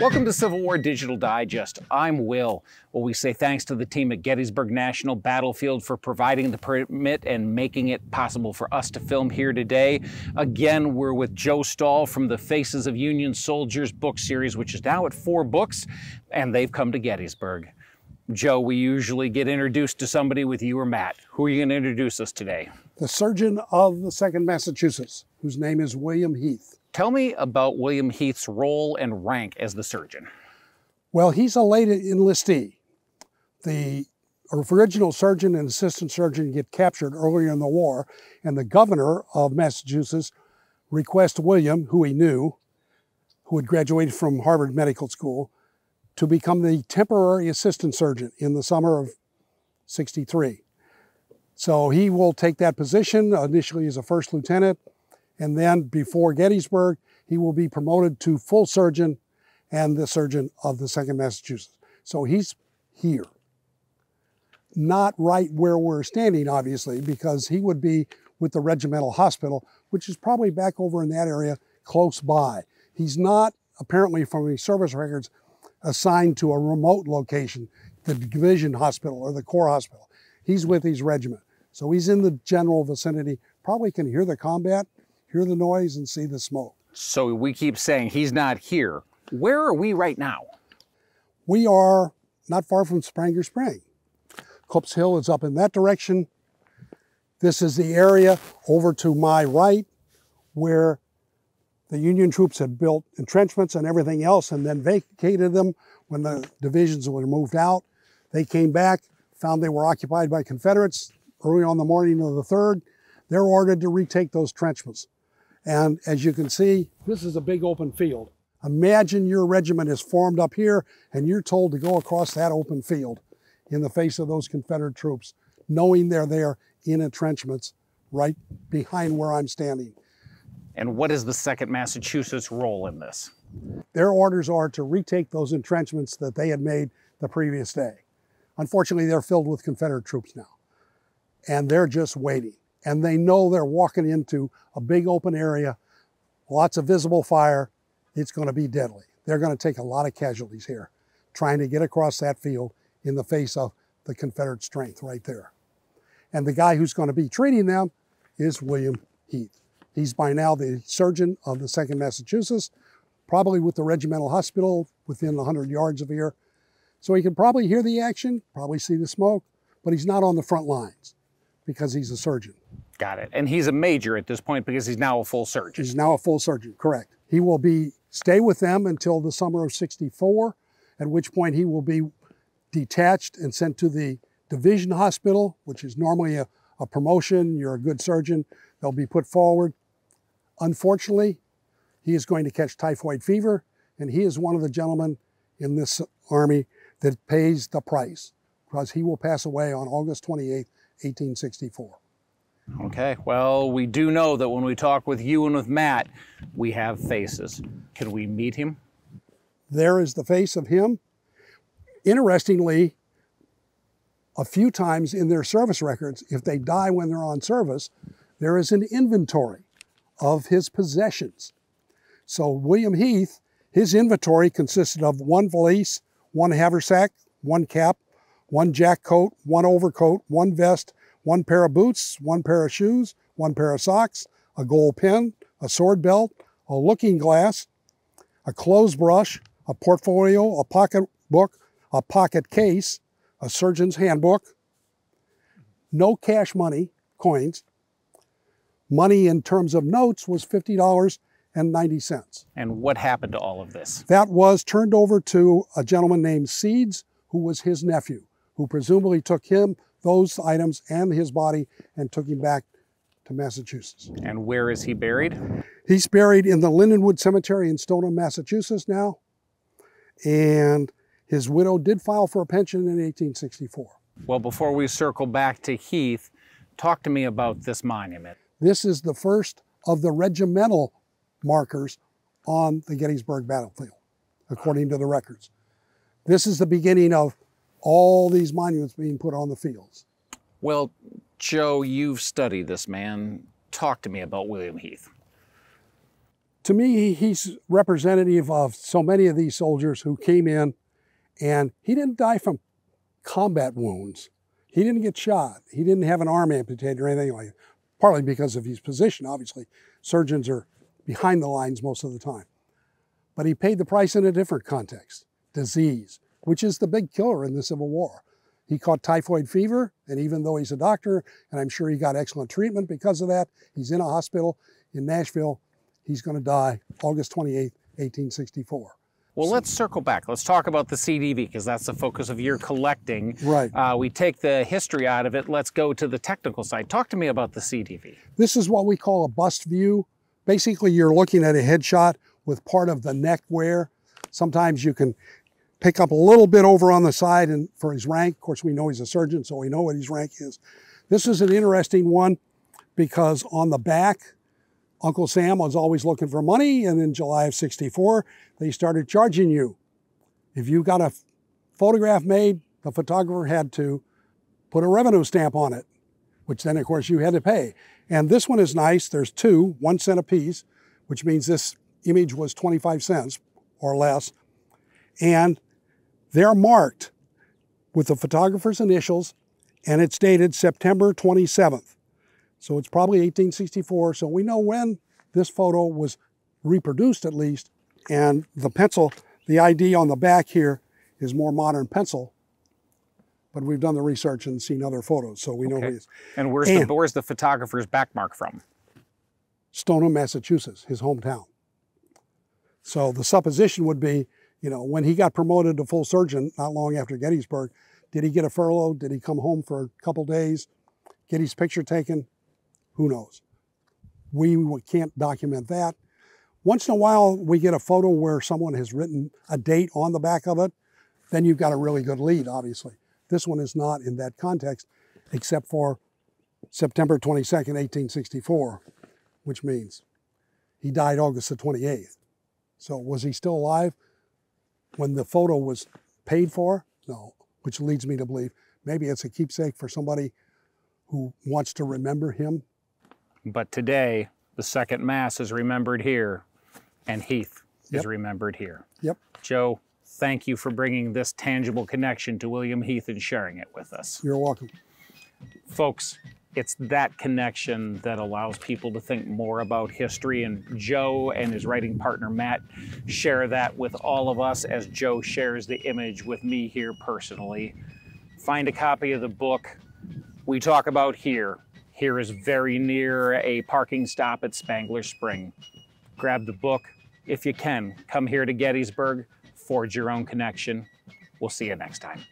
Welcome to Civil War Digital Digest. I'm Will. Well, we say thanks to the team at Gettysburg National Battlefield for providing the permit and making it possible for us to film here today. Again, we're with Joe Stahl from the Faces of Union Soldiers book series, which is now at 4 books, and they've come to Gettysburg. Joe, we usually get introduced to somebody with you or Matt. Who are you going to introduce us today? The surgeon of the 2nd Massachusetts, whose name is William Heath. Tell me about William Heath's role and rank as the surgeon. Well, he's a late enlistee. The original surgeon and assistant surgeon get captured earlier in the war, and the governor of Massachusetts requests William, who he knew, who had graduated from Harvard Medical School, to become the temporary assistant surgeon in the summer of '63. So he will take that position initially as a first lieutenant, and then before Gettysburg, he will be promoted to full surgeon and the surgeon of the 2nd Massachusetts. So he's here. Not right where we're standing, obviously, because he would be with the regimental hospital, which is probably back over in that area close by. He's not, apparently from the service records, assigned to a remote location, the division hospital or the corps hospital. He's with his regiment. So he's in the general vicinity, probably can hear the combat, hear the noise, and see the smoke. So we keep saying he's not here. Where are we right now? We are not far from Spangler Spring. Culp's Hill is up in that direction. This is the area over to my right where the Union troops had built entrenchments and everything else and then vacated them when the divisions were moved out. They came back, found they were occupied by Confederates early on the morning of the 3rd. They're ordered to retake those entrenchments. And as you can see, this is a big open field. Imagine your regiment is formed up here and you're told to go across that open field in the face of those Confederate troops, knowing they're there in entrenchments right behind where I'm standing. And what is the 2nd Massachusetts role in this? Their orders are to retake those entrenchments that they had made the previous day. Unfortunately, they're filled with Confederate troops now, and they're just waiting. And they know they're walking into a big open area, lots of visible fire. It's going to be deadly. They're going to take a lot of casualties here, trying to get across that field in the face of the Confederate strength right there. And the guy who's going to be treating them is William Heath. He's by now the surgeon of the 2nd Massachusetts, probably with the regimental hospital within 100 yards of here. So he can probably hear the action, probably see the smoke, but he's not on the front lines because he's a surgeon. Got it. And he's a major at this point because he's now a full surgeon. He's now a full surgeon, correct. He will stay with them until the summer of '64, at which point he will be detached and sent to the division hospital, which is normally a promotion. You're a good surgeon. They'll be put forward. Unfortunately, he is going to catch typhoid fever, and he is one of the gentlemen in this army that pays the price, because he will pass away on August 28, 1864. Okay, well, we do know that when we talk with you and with Matt, we have faces. Can we meet him? There is the face of him. Interestingly, a few times in their service records, if they die when they're on service, there is an inventory of his possessions. So William Heath, his inventory consisted of 1 valise, 1 haversack, 1 cap, 1 jack coat, 1 overcoat, 1 vest, 1 pair of boots, 1 pair of shoes, 1 pair of socks, a gold pen, a sword belt, a looking glass, a clothes brush, a portfolio, a pocket book, a pocket case, a surgeon's handbook, no cash money, coins. Money in terms of notes was $50.90. And what happened to all of this? That was turned over to a gentleman named Seeds, who was his nephew, who presumably took those items and his body and took him back to Massachusetts. And where is he buried? He's buried in the Lindenwood Cemetery in Stoneham, Massachusetts now. And his widow did file for a pension in 1864. Well, before we circle back to Heath, talk to me about this monument. This is the first of the regimental markers on the Gettysburg battlefield, according to the records. This is the beginning of all these monuments being put on the fields. Well, Joe, you've studied this man. Talk to me about William Heath. To me, he's representative of so many of these soldiers who came in, and he didn't die from combat wounds. He didn't get shot. He didn't have an arm amputated or anything like that. Partly because of his position, obviously. Surgeons are behind the lines most of the time. But he paid the price in a different context. Disease, which is the big killer in the Civil War. He caught typhoid fever, and even though he's a doctor, and I'm sure he got excellent treatment because of that, he's in a hospital in Nashville. He's going to die August 28th, 1864. Well, let's circle back. Let's talk about the CDV, because that's the focus of your collecting. Right. We take the history out of it. Let's go to the technical side. Talk to me about the CDV. This is what we call a bust view. Basically, you're looking at a headshot with part of the neck wear. Sometimes you can pick up a little bit over on the side and for his rank. Of course, we know he's a surgeon, so we know what his rank is. This is an interesting one because on the back, Uncle Sam was always looking for money, and in July of '64, they started charging you. If you got a photograph made, the photographer had to put a revenue stamp on it, which then, of course, you had to pay. And this one is nice. There's two, 1 cent a piece, which means this image was 25 cents or less. And they're marked with the photographer's initials, and it's dated September 27th. So it's probably 1864, so we know when this photo was reproduced at least. And the pencil, the ID on the back here is more modern pencil, but we've done the research and seen other photos, so we know who he is. And where's the photographer's back mark from? Stoneham, Massachusetts, his hometown. So the supposition would be, you know, when he got promoted to full surgeon not long after Gettysburg, did he get a furlough? Did he come home for a couple days, get his picture taken? Who knows? We can't document that. Once in a while, we get a photo where someone has written a date on the back of it. Then you've got a really good lead, obviously. This one is not in that context, except for September 22nd, 1864, which means he died August the 28th. So was he still alive when the photo was paid for? No, which leads me to believe maybe it's a keepsake for somebody who wants to remember him. But today, the second Mass is remembered here, and Heath is remembered here. Yep. Joe, thank you for bringing this tangible connection to William Heath and sharing it with us. You're welcome. Folks, it's that connection that allows people to think more about history, and Joe and his writing partner, Matt, share that with all of us as Joe shares the image with me here personally. Find a copy of the book we talk about here. Here is very near a parking stop at Spangler Spring. Grab the book. If you can, come here to Gettysburg, forge your own connection. We'll see you next time.